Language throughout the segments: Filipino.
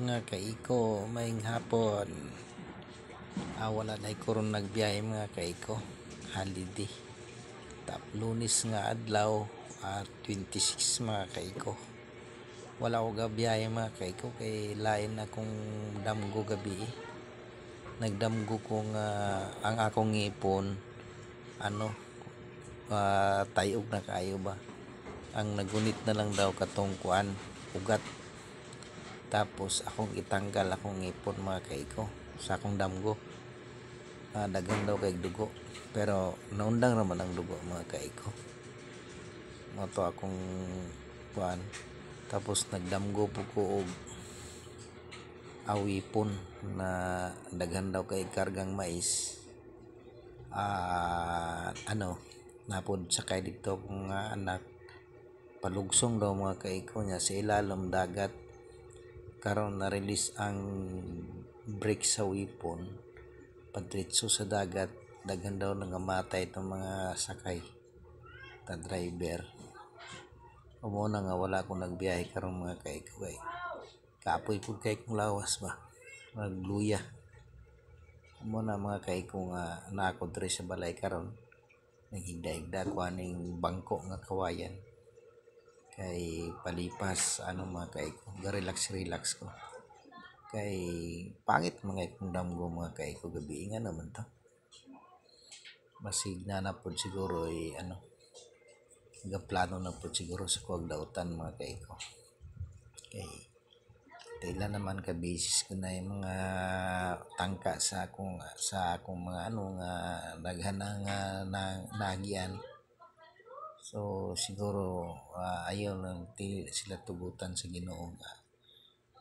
Mga kaiko, maing hapon. Wala na ko ron nagbiyahe mga kaiko. Holiday. Lunes nga adlaw, 26 mga kaiko. Wala ko gabiyahe mga kaiko kay lain akong damgo gabi. Nagdamgo ko nga ang akong ngipon tayog na kayo ba. Ang nagunit na lang daw katong kuan, ugat. Tapos akong itanggal akong ngipon mga kaiko sa akong damgo. Dagan daw kay dugo, pero naundang naman ang dugo mga kaiko. Mato akong kuan. Tapos nagdamgo po ko og awipon na daghan daw kay kargang mais. Napod sakay dito kong anak, palugsong daw mga kaiko niya sa ilalom dagat. Karon na-release ang brake sa wipon, padritso sa dagat. Daghan daw nangamatay itong mga sakay ta driver. Umuna nga wala akong nagbiyahe karong mga kaiko kay kaapoy po kay kong lawas ba, nagluya. Umuna mga kaiko nga naako diri sa balay karon, naghigda-higda ko aning bangko nga kawayan kay palipas mga kaiko, ga-relax ko kay pangit mga ikong damgo mga kaiko gabi nga naman to. Masig na po siguro plano na po siguro sa kuwag dautan mga kaiko. Kay tila naman ka basis ko na yung mga tangka sa akong mga nga daghan nga nagian. So siguro ayaw lang sila tugutan sa Ginoo nga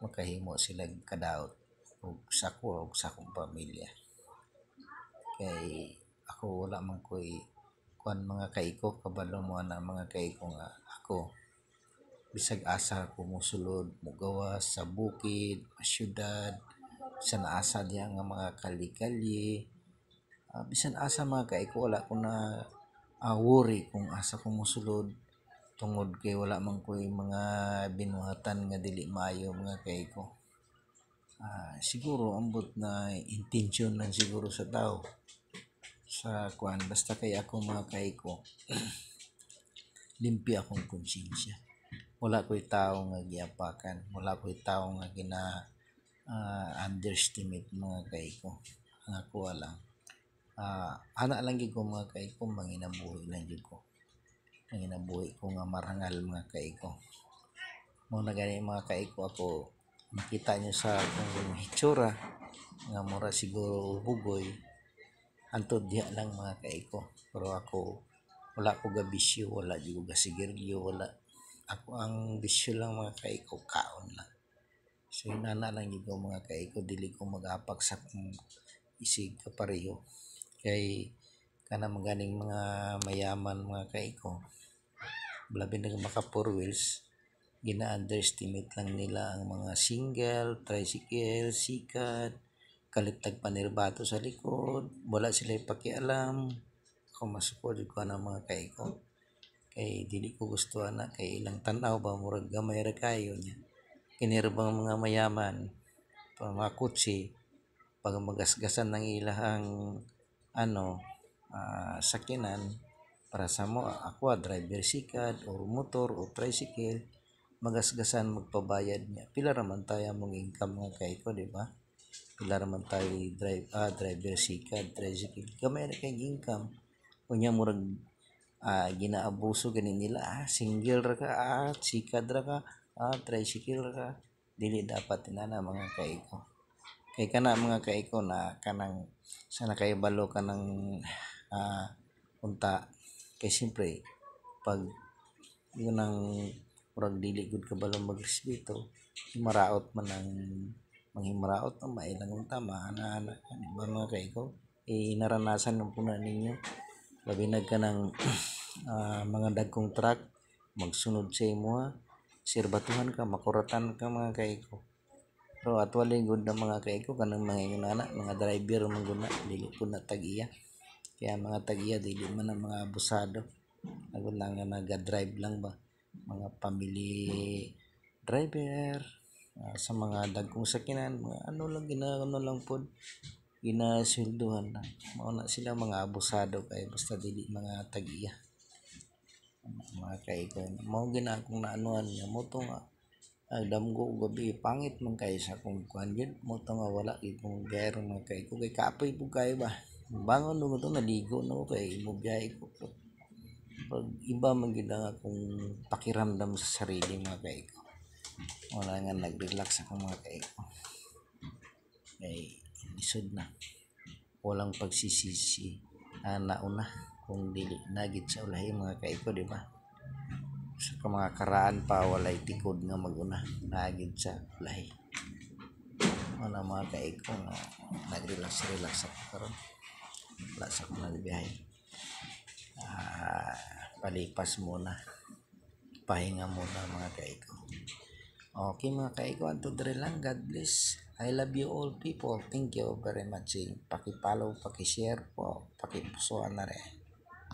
makahimo sila kadaot og sako og sakong pamilya. Kay ako wala man ko'y kuan mga kaiko, kabalo mo na mga kaiko nga ako bisag asa ko mosulod mogawas sa bukid, syudad, bisan asa diya nga mga kali-kali, bisan asa mga kaiko wala ko na worry kung asa ko mosulod tungod kay wala man ko'y mga binuhatan nga dili maayo mga kaiko. Siguro ambot na intention lang siguro sa tao sa kuan, basta kay ako mga kaiko limpyo akong konsensya. Wala ko'y tao nga giapakan, wala ko'y tao nga underestimate mga kaiko. Ang ako lang ana lang gid ko mga kaiko, manginabuhi lang gid ko. Manginabuhi ko nga marangal mga kaiko. Mo na gani mga kaiko, ako makita nyo sa akong hitsura nga mura siguro bugoy, antod diha lang mga kaiko. Pero ako wala ko ga bisyo, wala di ko ga sigarilyo, wala. Ako ang bisyo lang mga kaiko, kaon lang. So inana lang yun ko mga kaiko, dili ko mag-apak sa kung isig kapareho. Kay kana maganing mga mayaman mga kaiko, labi na maka 4 wheels, gina-underestimate lang nila ang mga single, tricycle, sikat, kalitag panirbato sa likod, wala sila pakialam. Ako masupod ko na mga kaiko. Kay dili ko gusto na kay ilang tanaw ba murag gamay ra kayo niya. Kinirbang mga mayaman, mga kutsi, pag magasgasan ng ilahang sakinan para sa mo, ako driver sikat or motor o tricycle, magasgasan magpabayad niya. Pila raman tayo mong income nga kaiko, di ba? Pila raman tayo driver sikat, tricycle, gamay na kayong income. Kunya murag ginaabuso ganin nila, single ra ka, sikat ra ka, tricycle ra ka, dili dapat inana mga kaiko. Kay kana mga kaiko na kanang sana kayo balo ka ng unta, kay siyempre pag yun ang murag dili gud kabalo magrespeto, maraot man ang manghimaraot ang mailang unta maana di ba mga kaiko. Naranasan ng puna ninyo labi nagkanang mga dagkong truck magsunod sa imo, sirbatuhan ka, makuratan ka mga kaiko. Pero atwali good na mga kaiko kanang mga inana, mga driver man guna dili po na tag-iya. Kaya mga tag-iya dili man ang mga abusado. Lang nga naga-drive lang ba, mga family driver, sa mga dagkong sakinan, mga ano lang ano lang pod ginasweldohan lang. Mao na sila mga abusado kay basta dili mga tag-iya. Mga kaiko mao gina akong naanuhan nga mo to nga damgo gabi pangit man kay sa kung kuan gyud mo to nga wala gyud kong gayro mga kaiko kay kapoy pug kayo ba. Bangon mo to naligo no kay mo biyahe ko. Pag iba man gyud ang akong pakiramdam sa sarili mga kaiko. Wala nga nag-relax ako mga kaiko. Kay isod na. Walang pagsisisi nauna kung dili nagit sa ulahi mga kaiko di ba? Sa mga karaan pa walay tikod nga maguna nagit sa ulahi. Ano mga kaiko nga nag-relax ako karon. Wala sa akong nagbiyahe. Palipas muna. Pahinga muna mga kaiko. Okay mga kaiko, anto dire lang. God bless. I love you all people. Thank you very much. Paki-follow, paki-share po, paki-pusuan na rin.